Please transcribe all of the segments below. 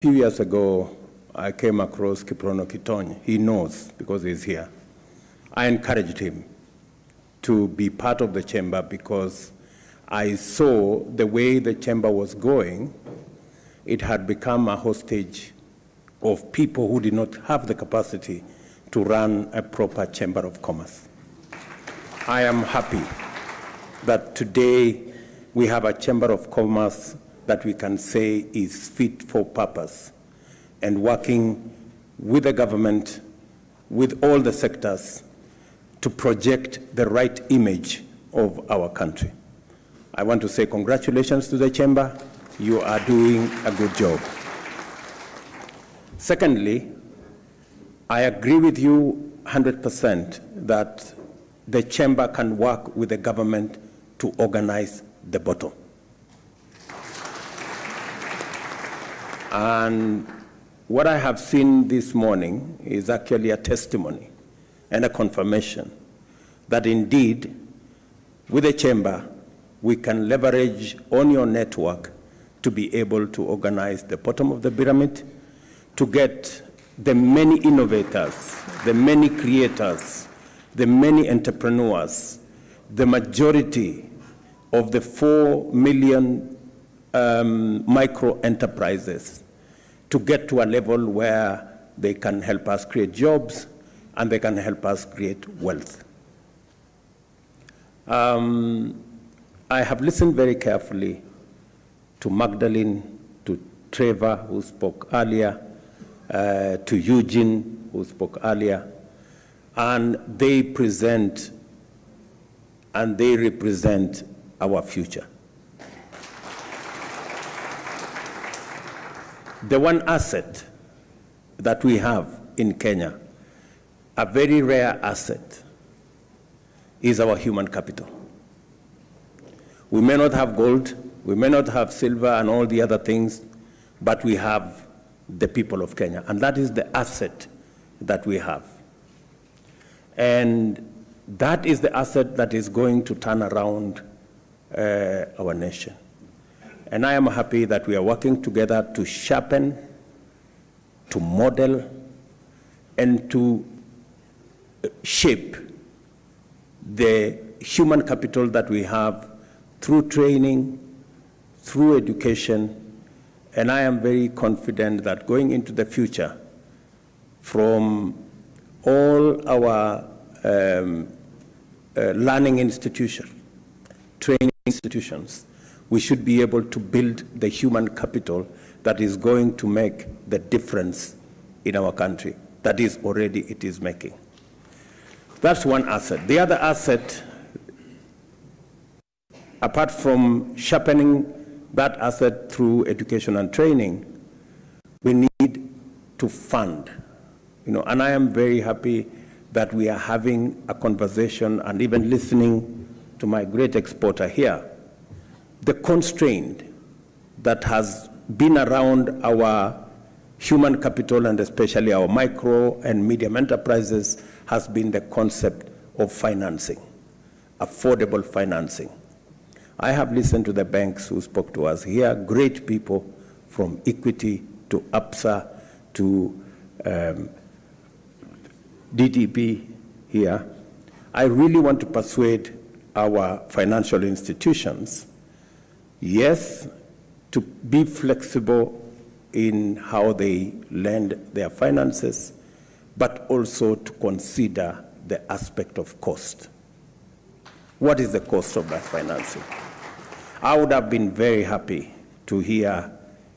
A few years ago, I came across Kiprono Kitony. He knows because he's here. I encouraged him to be part of the chamber because I saw the way the chamber was going. It had become a hostage of people who did not have the capacity to run a proper chamber of commerce. I am happy that today we have a chamber of commerce that we can say is fit for purpose and working with the government, with all the sectors, to project the right image of our country. I want to say congratulations to the chamber. You are doing a good job. Secondly, I agree with you 100% that the chamber can work with the government to organize the bottom. And what I have seen this morning is actually a testimony and a confirmation that indeed, with the chamber, we can leverage on your network to be able to organize the bottom of the pyramid, to get the many innovators, the many creators, the many entrepreneurs, the majority of the 4 million micro enterprises to get to a level where they can help us create jobs and they can help us create wealth. I have listened very carefully to Magdalene, to Trevor, who spoke earlier, to Eugene, who spoke earlier, and they present and they represent our future. The one asset that we have in Kenya, a very rare asset, is our human capital. We may not have gold, we may not have silver and all the other things, but we have the people of Kenya, and that is the asset that we have. And that is the asset that is going to turn around our nation. And I am happy that we are working together to sharpen, to model, and to shape the human capital that we have through training, through education. And I am very confident that going into the future, from all our learning institutions, training institutions, we should be able to build the human capital that is going to make the difference in our country. That is already it is making. That's one asset. The other asset, apart from sharpening that asset through education and training, we need to fund. And I am very happy that we are having a conversation and even listening to my great exporter here. The constraint that has been around our human capital and especially our micro and medium enterprises has been the concept of financing, affordable financing. I have listened to the banks who spoke to us here, great people from Equity to APSA to DTP here. I really want to persuade our financial institutions, yes, to be flexible in how they lend their finances, but also to consider the aspect of cost. What is the cost of that financing? I would have been very happy to hear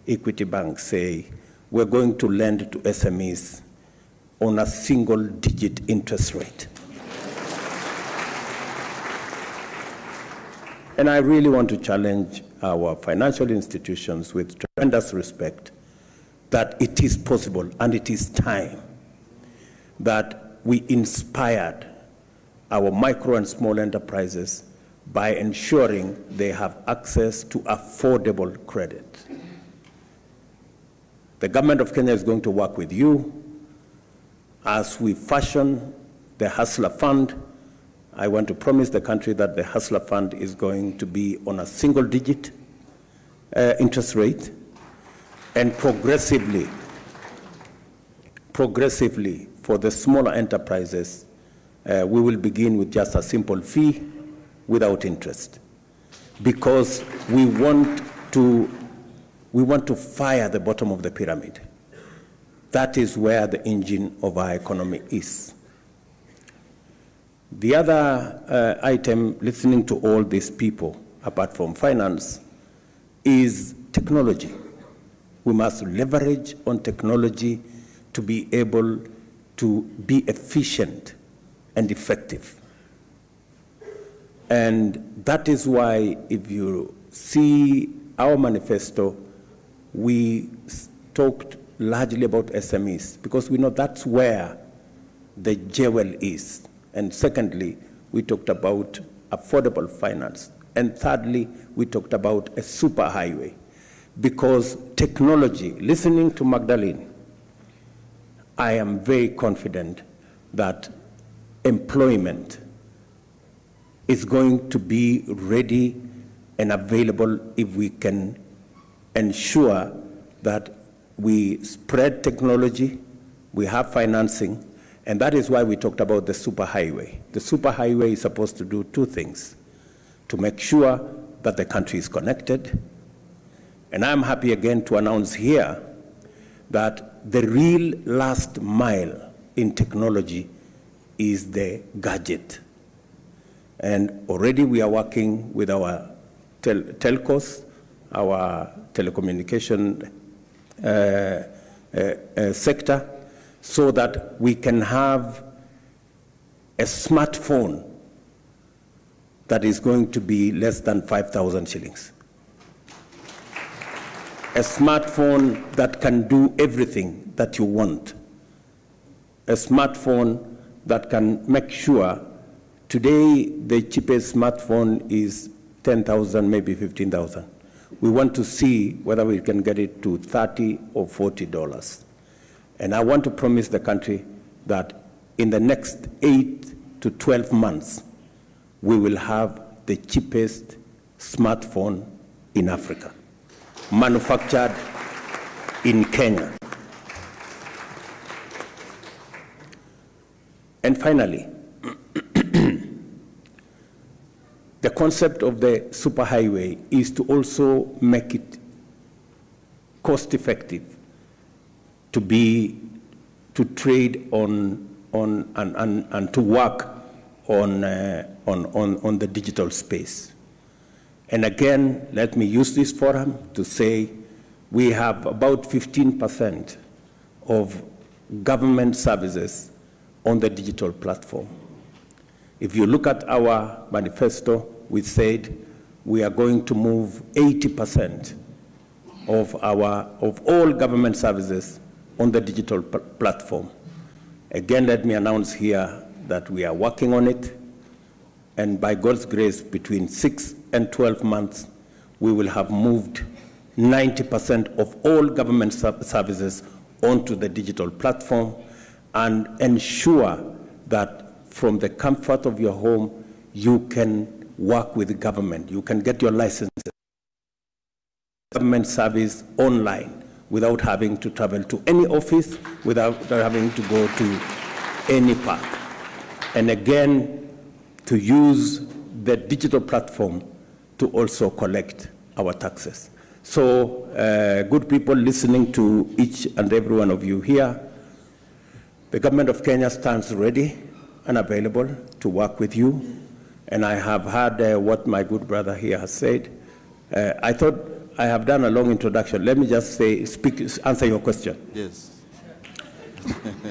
Equity Bank say, we're going to lend to SMEs on a single-digit interest rate. And I really want to challenge our financial institutions with tremendous respect that it is possible and it is time that we inspired our micro and small enterprises by ensuring they have access to affordable credit. The government of Kenya is going to work with you as we fashion the Hustler Fund. I want to promise the country that the Hustler Fund is going to be on a single-digit interest rate. And progressively, for the smaller enterprises, we will begin with just a simple fee without interest, because we want to fire the bottom of the pyramid. That is where the engine of our economy is. The other item, listening to all these people, apart from finance, is technology. We must leverage on technology to be able to be efficient and effective. And that is why, if you see our manifesto, we talked largely about SMEs, because we know that's where the jewel is. And secondly, we talked about affordable finance. And thirdly, we talked about a superhighway, because technology, listening to Magdalene, I am very confident that employment is going to be ready and available if we can ensure that we spread technology, we have financing, and that is why we talked about the superhighway. The superhighway is supposed to do two things: to make sure that the country is connected. And I'm happy again to announce here that the real last mile in technology is the gadget. And already we are working with our telcos, our telecommunication sector, so that we can have a smartphone that is going to be less than 5,000 shillings. A smartphone that can do everything that you want. A smartphone that can make sure, today the cheapest smartphone is 10,000, maybe 15,000. We want to see whether we can get it to $30 or $40. And I want to promise the country that in the next 8 to 12 months, we will have the cheapest smartphone in Africa, manufactured in Kenya. And finally, the concept of the superhighway is to also make it cost-effective to trade on and to work on the digital space. And again, let me use this forum to say we have about 15% of government services on the digital platform. If you look at our manifesto, we said we are going to move 80% of all government services on the digital platform. Again, let me announce here that we are working on it, and by God's grace, between 6 and 12 months, we will have moved 90% of all government services onto the digital platform, and ensure that from the comfort of your home, you can work with the government. You can get your license, government service online, without having to travel to any office, without having to go to any park. And again, to use the digital platform to also collect our taxes. So, good people listening to each and every one of you here, the government of Kenya stands ready and available to work with you. And I have heard what my good brother here has said. I thought I have done a long introduction. Let me just say, answer your question. Yes.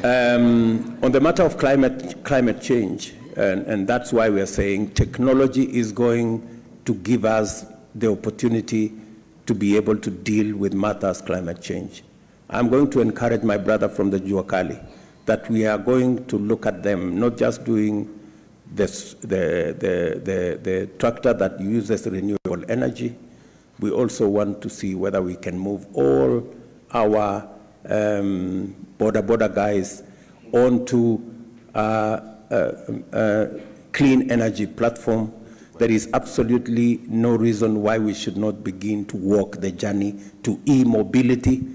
On the matter of climate change, and that's why we are saying technology is going to give us the opportunity to be able to deal with matters climate change. I'm going to encourage my brother from the Juakali that we are going to look at them, not just doing this, the tractor that uses renewable energy. We also want to see whether we can move all our border guys onto a clean energy platform there is absolutely no reason why we should not begin to walk the journey to e-mobility.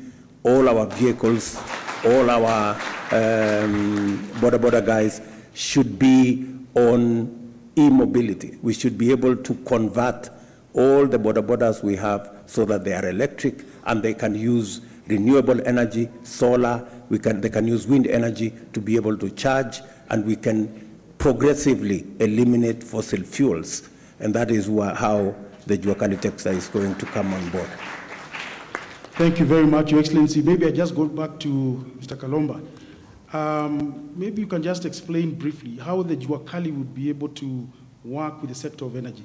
All our vehicles, all our border guys should be on e-mobility. We should be able to convert all the borders we have so that they are electric and they can use renewable energy, solar, they can use wind energy to be able to charge, and we can progressively eliminate fossil fuels. And that is how the Juakali Texas is going to come on board. Thank you very much, Your Excellency. Maybe I just go back to Mr. Kalomba. Maybe you can just explain briefly how the Juakali would be able to work with the sector of energy.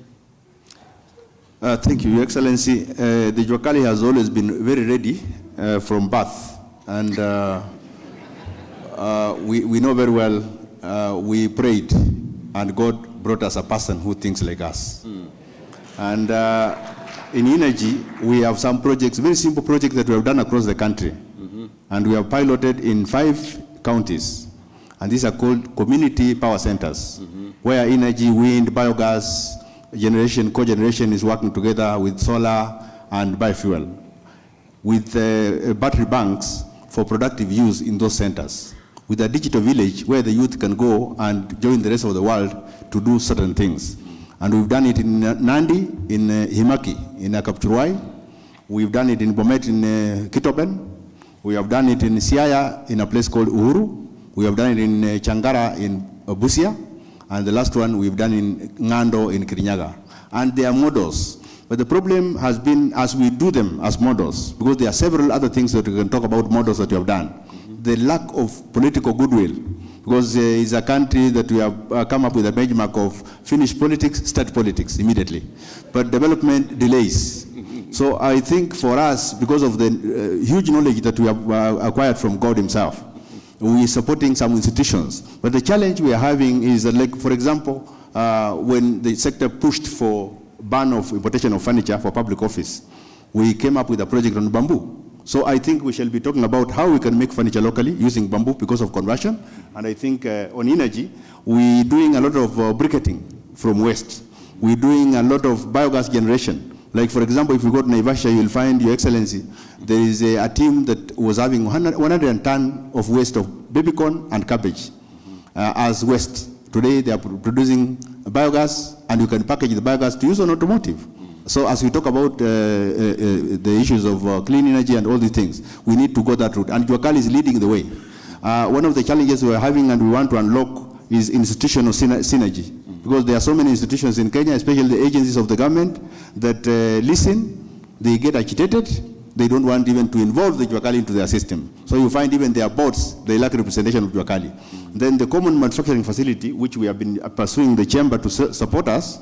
Thank you, Your Excellency. The Juakali has always been very ready from birth. And we know very well, we prayed, and God brought us a person who thinks like us. And in energy, we have some projects, very simple projects that we have done across the country. And we have piloted in 5 counties. And these are called community power centers, where energy, wind, biogas, generation, cogeneration is working together with solar and biofuel, with battery banks for productive use in those centers, with a digital village where the youth can go and join the rest of the world to do certain things. And we've done it in Nandi, in Himaki, in Kapchurwai. We've done it in Bomet, in Kitoben. We have done it in Siaya, in a place called Uhuru. We have done it in Changara, in Busia. And the last one we've done in Ngando, in Kirinyaga. And they are models. But the problem has been, as we do them as models, because there are several other things that we can talk about models that we have done. The lack of political goodwill, because it's a country that we have come up with a benchmark of finish politics, start politics immediately. But development delays. So I think for us, because of the huge knowledge that we have acquired from God himself, we are supporting some institutions. But the challenge we are having is that, like, for example, when the sector pushed for ban of importation of furniture for public office, we came up with a project on bamboo. So I think we shall be talking about how we can make furniture locally using bamboo because of conversion. And I think on energy, we're doing a lot of briquetting from waste. We're doing a lot of biogas generation. Like, for example, if you go to Naivasha, you'll find, Your Excellency, there is a team that was having 100 tons of waste of baby corn and cabbage as waste. Today, they are producing biogas, and you can package the biogas to use on automotive. So as we talk about the issues of clean energy and all these things, we need to go that route. And Juakali is leading the way. One of the challenges we are having and we want to unlock is institutional synergy. Because there are so many institutions in Kenya, especially the agencies of the government, that listen, they get agitated, they don't want even to involve the Juakali into their system. So you find even their boards, they lack representation of Juakali. Then the common manufacturing facility, which we have been pursuing the chamber to support us,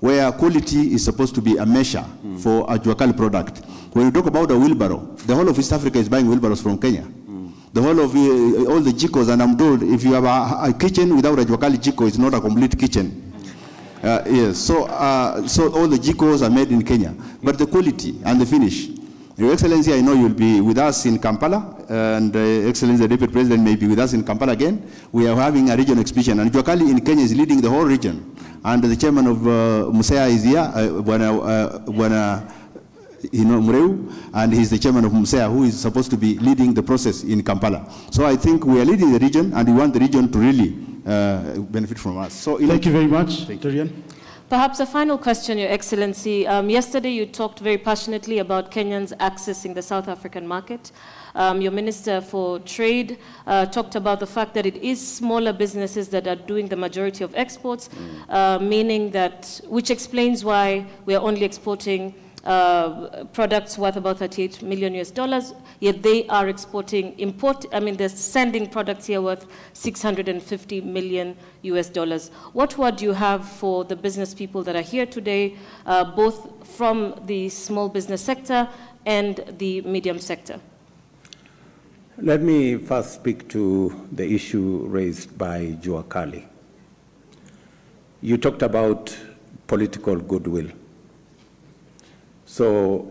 where quality is supposed to be a measure for a Juakali product. When you talk about a wheelbarrow, the whole of East Africa is buying wheelbarrows from Kenya. The whole of all the jikos, and I'm told if you have a kitchen without a Juakali jiko, it's not a complete kitchen. Yes, so all the jikos are made in Kenya. But the quality and the finish. Your Excellency, I know you'll be with us in Kampala, and Excellency, the Deputy President may be with us in Kampala again. We are having a regional exhibition, and Juakali in Kenya is leading the whole region. And the chairman of Musea is here, Mureu, and he's the chairman of Musea, who is supposed to be leading the process in Kampala. So I think we are leading the region, and we want the region to really benefit from us. So thank you very much, Terian. Perhaps a final question, Your Excellency. Yesterday you talked very passionately about Kenyans accessing the South African market. Your Minister for Trade talked about the fact that it is smaller businesses that are doing the majority of exports, meaning that, which explains why we are only exporting products worth about $38 million, yet they are exporting, they're sending products here worth $650 million. What word do you have for the business people that are here today, both from the small business sector and the medium sector? Let me first speak to the issue raised by Juakali. You talked about political goodwill. So,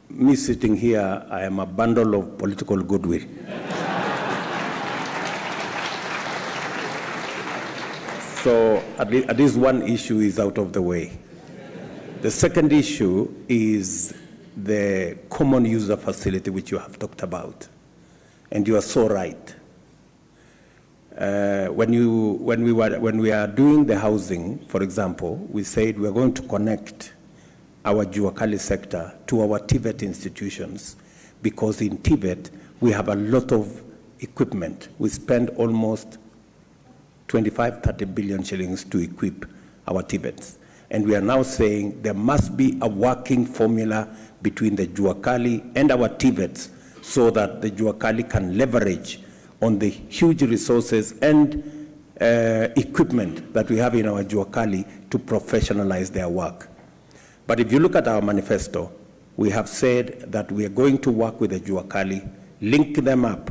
me sitting here, I am a bundle of political goodwill. So at least one issue is out of the way. The second issue is the common user facility, which you have talked about. And you are so right. When we are doing the housing, for example, we said we are going to connect our Juakali sector to our TVET institutions, because in TVET we have a lot of equipment. We spend almost 25-30 billion shillings to equip our TVETs. And we are now saying there must be a working formula between the Juakali and our TVETs so that the Juakali can leverage on the huge resources and equipment that we have in our Juakali to professionalize their work. But if you look at our manifesto, we have said that we are going to work with the Juakali, link them up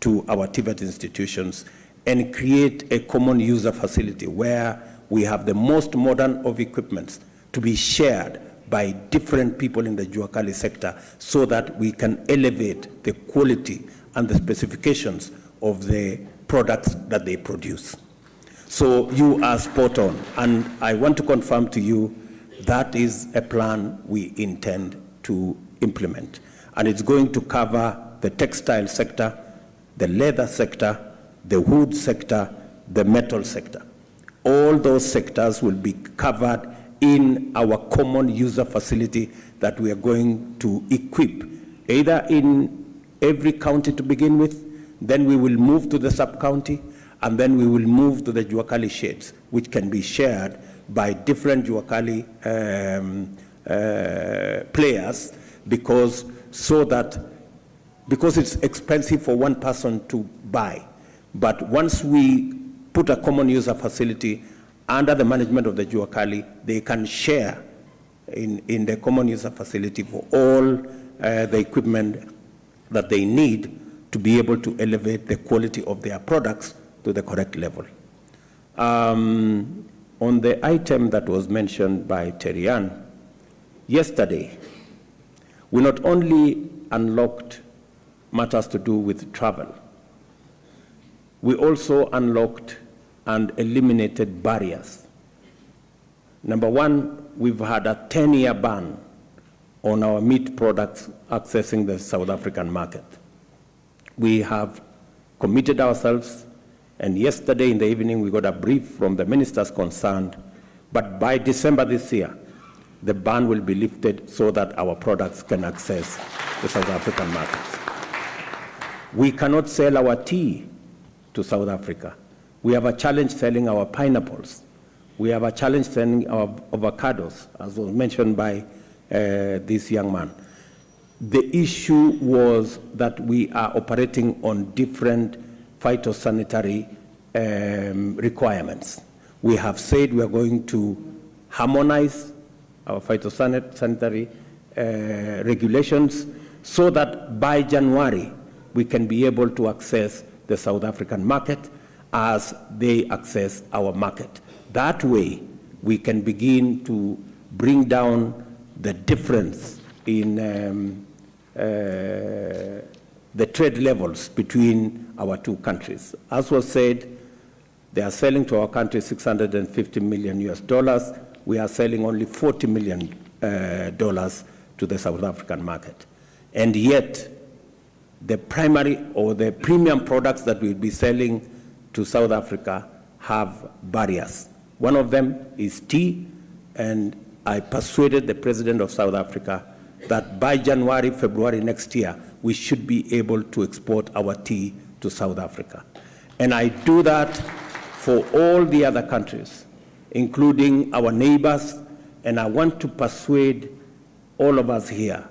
to our TVET institutions, and create a common user facility where we have the most modern of equipments to be shared by different people in the Juakali sector so that we can elevate the quality and the specifications of the products that they produce. So you are spot on, and I want to confirm to you that is a plan we intend to implement. And it's going to cover the textile sector, the leather sector, the wood sector, the metal sector. All those sectors will be covered in our common user facility that we are going to equip, either in every county to begin with, then we will move to the sub-county, and then we will move to the Juakali sheds, which can be shared by different Juakali players, because it's expensive for one person to buy. But once we put a common user facility under the management of the Juakali, they can share in the common user facility for all the equipment that they need to be able to elevate the quality of their products to the correct level. On the item that was mentioned by Terian, yesterday, we not only unlocked matters to do with travel, we also unlocked and eliminated barriers. Number one, we've had a 10-year ban on our meat products accessing the South African market. We have committed ourselves, and yesterday in the evening we got a brief from the ministers concerned, but by December this year, the ban will be lifted so that our products can access the South African market. We cannot sell our tea to South Africa. We have a challenge selling our pineapples. We have a challenge selling our avocados, as was mentioned by this young man. The issue was that we are operating on different phytosanitary requirements. We have said we are going to harmonize our phytosanitary regulations so that by January we can be able to access the South African market as they access our market. That way we can begin to bring down the difference in the trade levels between our two countries. As was said, they are selling to our country $650 million US. We are selling only $40 million to the South African market. And yet, the primary or the premium products that we'll be selling to South Africa have barriers. One of them is tea, and I persuaded the President of South Africa that by January, February next year, we should be able to export our tea to South Africa. And I do that for all the other countries, including our neighbors, and I want to persuade all of us here,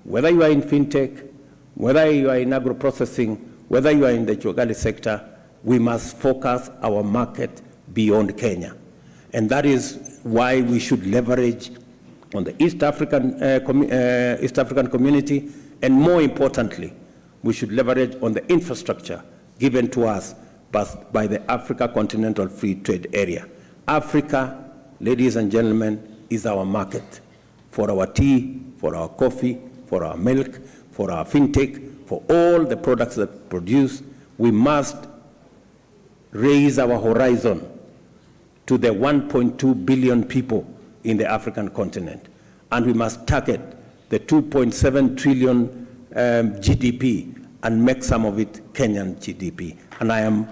whether you are in fintech, whether you are in agro-processing, whether you are in the Juakali sector, we must focus our market beyond Kenya. And that is why we should leverage on the East African community, and more importantly, we should leverage on the infrastructure given to us by the Africa Continental Free Trade Area. Africa, ladies and gentlemen, is our market for our tea, for our coffee, for our milk, for our fintech, for all the products that produce. We must raise our horizon to the 1.2 billion people in the African continent. And we must target the 2.7 trillion GDP and make some of it Kenyan GDP. And I am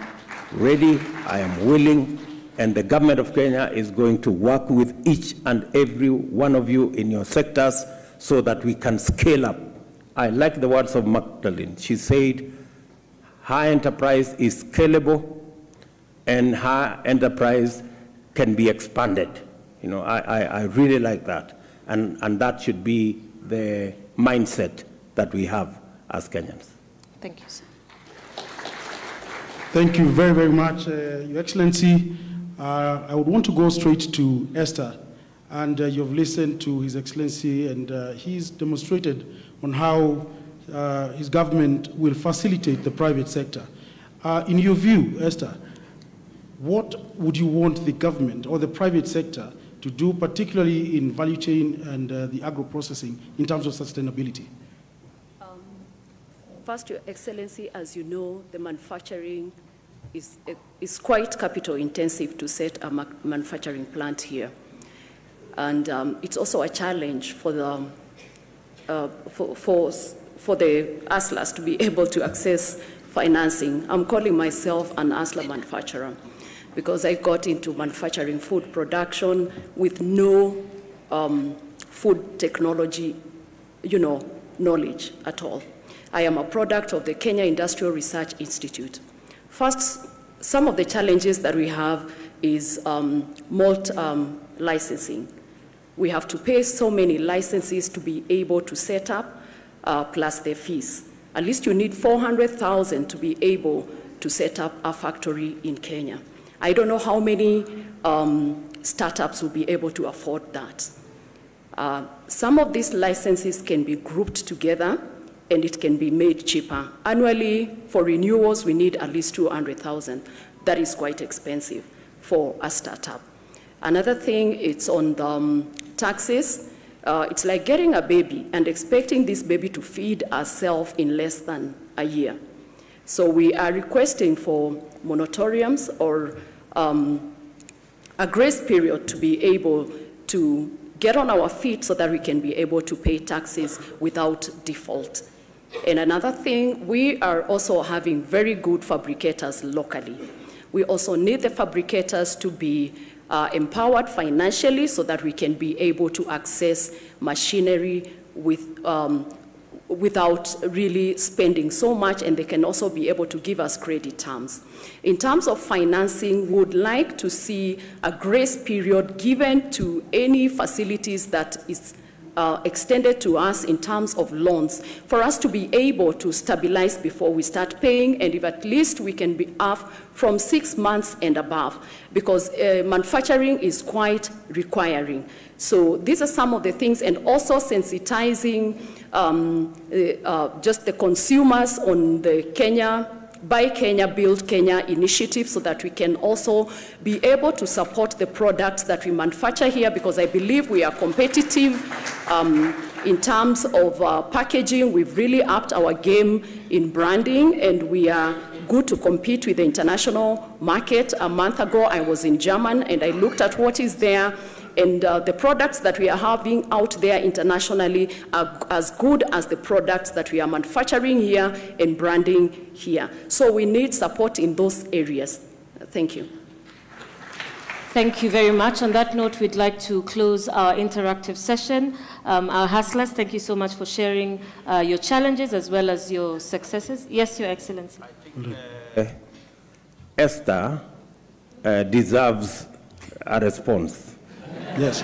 ready, I am willing, and the government of Kenya is going to work with each and every one of you in your sectors so that we can scale up. I like the words of Magdalene. She said, her enterprise is scalable and her enterprise can be expanded. You know, I really like that. And that should be the mindset that we have as Kenyans. Thank you, sir. Thank you very, very much, Your Excellency. I would want to go straight to Esther. And you've listened to His Excellency, and he's demonstrated on how his government will facilitate the private sector. In your view, Esther, what would you want the government or the private sector to do, particularly in value chain and the agro-processing, in terms of sustainability? First, Your Excellency, as you know, the manufacturing is quite capital intensive to set a manufacturing plant here. And it's also a challenge for the hustlers to be able to access financing. I'm calling myself an hustler manufacturer because I got into manufacturing food production with no food technology, knowledge at all. I am a product of the Kenya Industrial Research Institute. First, some of the challenges that we have is malt licensing. We have to pay so many licenses to be able to set up, plus the fees. At least you need 400,000 to be able to set up a factory in Kenya. I don't know how many startups will be able to afford that. Some of these licenses can be grouped together and it can be made cheaper. Annually, for renewals, we need at least 200,000. That is quite expensive for a startup. Another thing, it's on the taxes. It's like getting a baby and expecting this baby to feed herself in less than a year. So we are requesting for moratoriums or a grace period to be able to get on our feet so that we can be able to pay taxes without default. And another thing, we are also having very good fabricators locally. We also need the fabricators to be empowered financially so that we can be able to access machinery without really spending so much, and they can also be able to give us credit terms. In terms of financing, we would like to see a grace period given to any facilities that is extended to us in terms of loans for us to be able to stabilize before we start paying, and if at least we can be off from 6 months and above, because manufacturing is quite requiring. So these are some of the things, and also sensitizing just the consumers on the Buy Kenya, Build Kenya initiative so that we can also be able to support the products that we manufacture here, because I believe we are competitive in terms of packaging. We've really upped our game in branding, and we are good to compete with the international market. A month ago, I was in Germany, and I looked at what is there. And the products that we are having out there internationally are as good as the products that we are manufacturing here and branding here. So we need support in those areas. Thank you. Thank you very much. On that note, we'd like to close our interactive session. Our hustlers, thank you so much for sharing your challenges as well as your successes. Yes, Your Excellency. I think Esther deserves a response. Yes.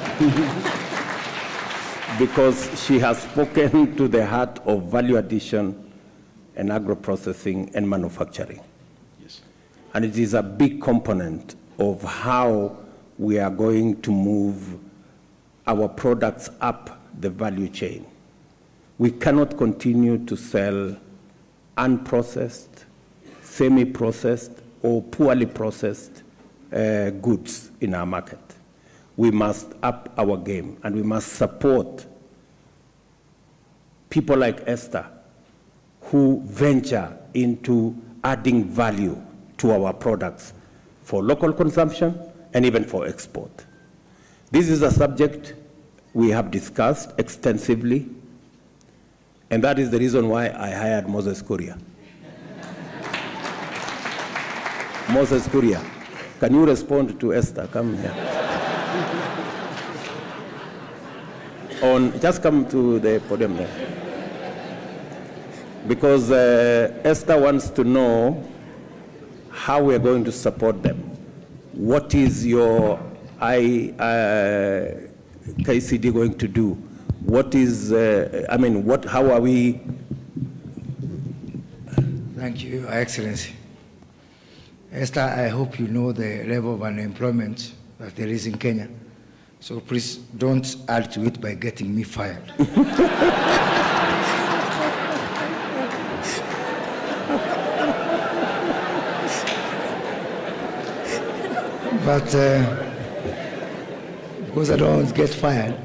Because she has spoken to the heart of value addition and agro-processing and manufacturing. Yes. And it is a big component of how we are going to move our products up the value chain. We cannot continue to sell unprocessed, semi-processed, or poorly processed goods in our market. We must up our game, and we must support people like Esther who venture into adding value to our products for local consumption and even for export. This is a subject we have discussed extensively, and that is the reason why I hired Moses Kuria. Moses Kuria, can you respond to Esther? Come here. Just come to the podium there. Because Esther wants to know how we are going to support them. What is your KCD going to do? What is, how are we? Thank you, Your Excellency. Esther, I hope you know the level of unemployment that there is in Kenya. So please don't add to it by getting me fired. But because I don't want to get fired,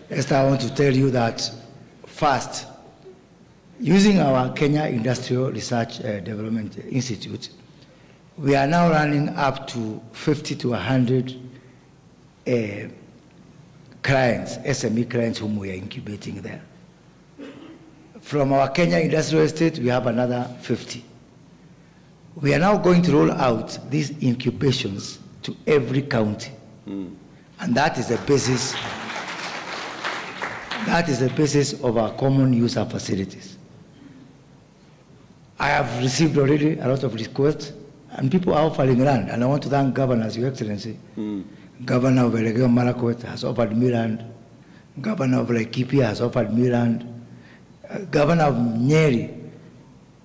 Esther, I want to tell you that first, using our Kenya Industrial Research Development Institute, we are now running up to 50 to 100 clients, SME clients whom we are incubating there. From our Kenya Industrial Estate, we have another 50. We are now going to roll out these incubations to every county. And that is the basis. That is the basis of our common user facilities. I have received already a lot of requests, and people are offering land, and I want to thank governors, Your Excellency. Governor of Elegeo Marakwet has offered me land. Governor of Laikipia has offered me land. Governor of Nyeri,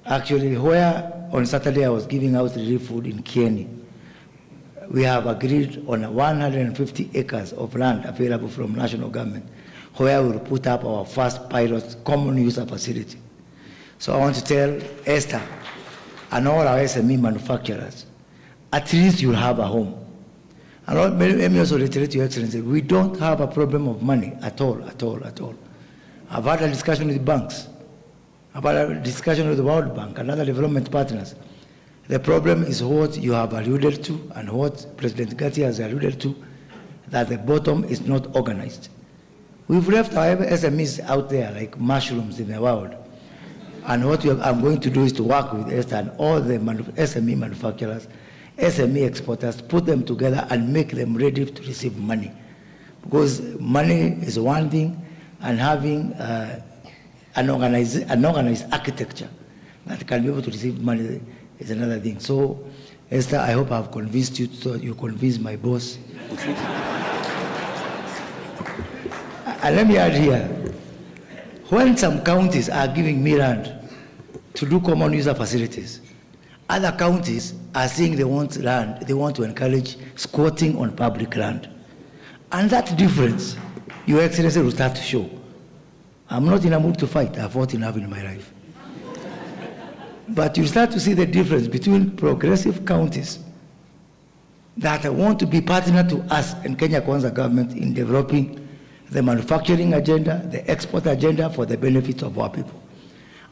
actually, where on Saturday I was giving out relief food in Kieni, we have agreed on 150 acres of land available from national government, where we will put up our first pilot common user facility. So I want to tell Esther and all our SME manufacturers, at least you'll have a home. And let me also reiterate to Your Excellency, we don't have a problem of money at all, at all, at all. I've had a discussion with banks. I've had a discussion with the World Bank and other development partners. The problem is what you have alluded to and what President Gatti has alluded to, that the bottom is not organized. We've left our SMEs out there like mushrooms in the world. And what I'm going to do is to work with Esther and all the SME manufacturers, SME exporters, put them together and make them ready to receive money. Because money is one thing, and having an organized architecture that can be able to receive money is another thing. So, Esther, I hope I've convinced you, so you convince my boss. And let me add here, when some counties are giving me land to do common user facilities, other counties are saying they want land, they want to encourage squatting on public land. And that difference, Your Excellency, will start to show. I'm not in a mood to fight, I've fought enough in my life. But you start to see the difference between progressive counties that want to be partner to us and Kenya Kwanza government in developing the manufacturing agenda, the export agenda for the benefit of our people.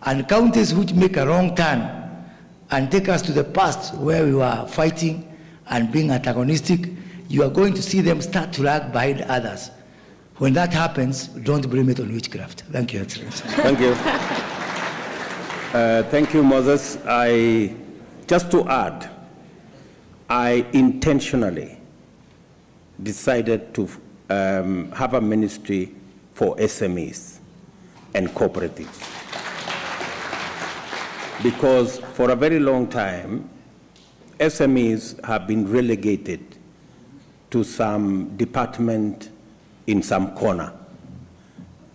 And counties which make a wrong turn and take us to the past where we were fighting and being antagonistic, you are going to see them start to lag behind others. When that happens, don't blame it on witchcraft. Thank you, Excellency. Thank you. Thank you, Moses. Just to add, I intentionally decided to have a ministry for SMEs and cooperatives. Because for a very long time, SMEs have been relegated to some department in some corner.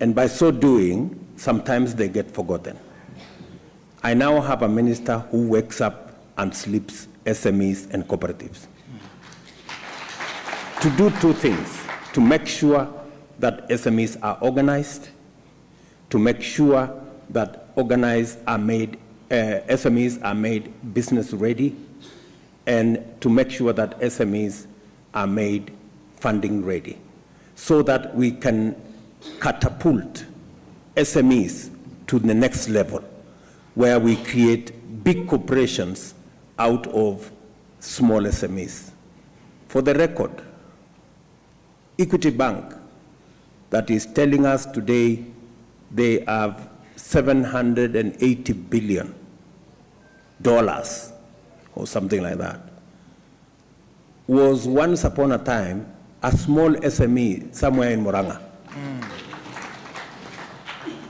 And by so doing, sometimes they get forgotten. I now have a minister who wakes up and sleeps SMEs and cooperatives. To do two things, to make sure that SMEs are organized, to make sure that SMEs are made business ready, and to make sure that SMEs are made funding ready, so that we can catapult SMEs to the next level, where we create big corporations out of small SMEs. For the record, Equity Bank, that is telling us today they have $780 billion or something like that, was once upon a time a small SME somewhere in Moranga.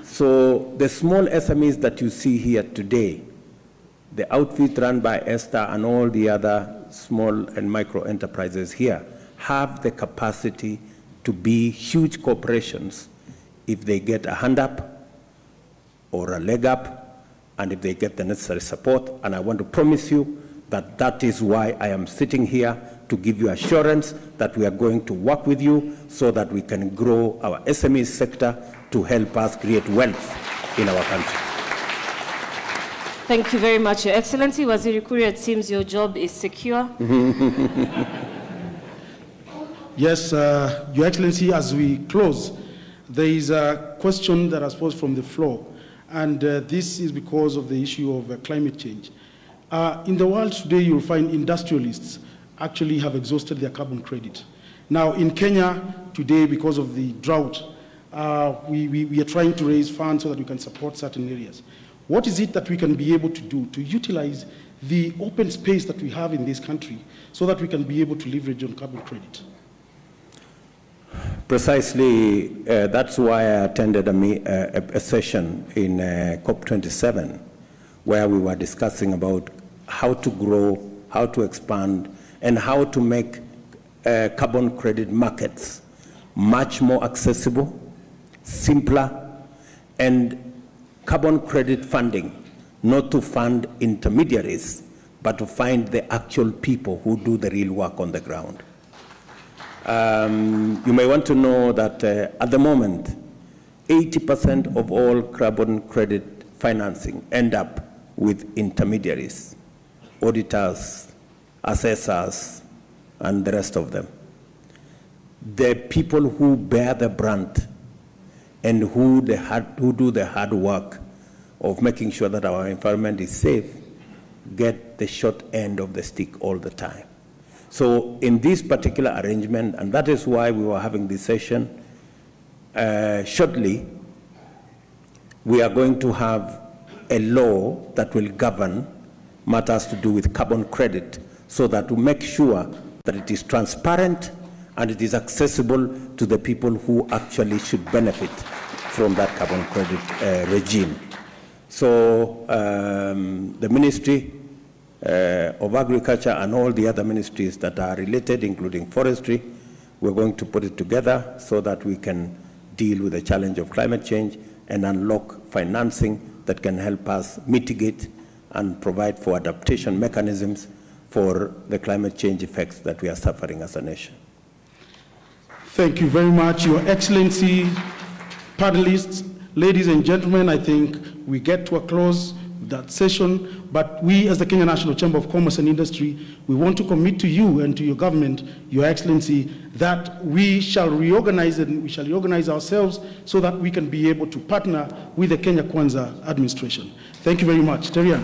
So the small SMEs that you see here today, the outfit run by Esther and all the other small and micro enterprises here, have the capacity to be huge corporations if they get a hand up or a leg up, and if they get the necessary support. And I want to promise you that that is why I am sitting here, to give you assurance that we are going to work with you so that we can grow our SME sector to help us create wealth in our country. Thank you very much, Your Excellency. Waziri Kuria, it seems your job is secure. Yes, Your Excellency, as we close, there is a question that has posed from the floor, and this is because of the issue of climate change. In the world today, you'll find industrialists actually have exhausted their carbon credit. Now, in Kenya today, because of the drought, we are trying to raise funds so that we can support certain areas. What is it that we can be able to do to utilize the open space that we have in this country so that we can be able to leverage on carbon credit? Precisely, that's why I attended a session in COP27, where we were discussing about how to grow, how to expand, and how to make carbon credit markets much more accessible, simpler, and carbon credit funding, not to fund intermediaries, but to find the actual people who do the real work on the ground. You may want to know that at the moment, 80% of all carbon credit financing end up with intermediaries, auditors, assessors, and the rest of them. The people who bear the brunt and who do the hard work of making sure that our environment is safe get the short end of the stick all the time. So in this particular arrangement, and that is why we were having this session, shortly, we are going to have a law that will govern matters to do with carbon credit, so that to make sure that it is transparent and it is accessible to the people who actually should benefit from that carbon credit regime. So the Ministry of Agriculture and all the other ministries that are related, including forestry, we're going to put it together so that we can deal with the challenge of climate change and unlock financing that can help us mitigate and provide for adaptation mechanisms for the climate change effects that we are suffering as a nation. Thank you very much, Your Excellency, panelists, ladies and gentlemen. I think we get to a close with that session, but we as the Kenya National Chamber of Commerce and Industry, we want to commit to you and to your government, Your Excellency, that we shall reorganize and we shall reorganize ourselves so that we can be able to partner with the Kenya Kwanza administration. Thank you very much. Terian.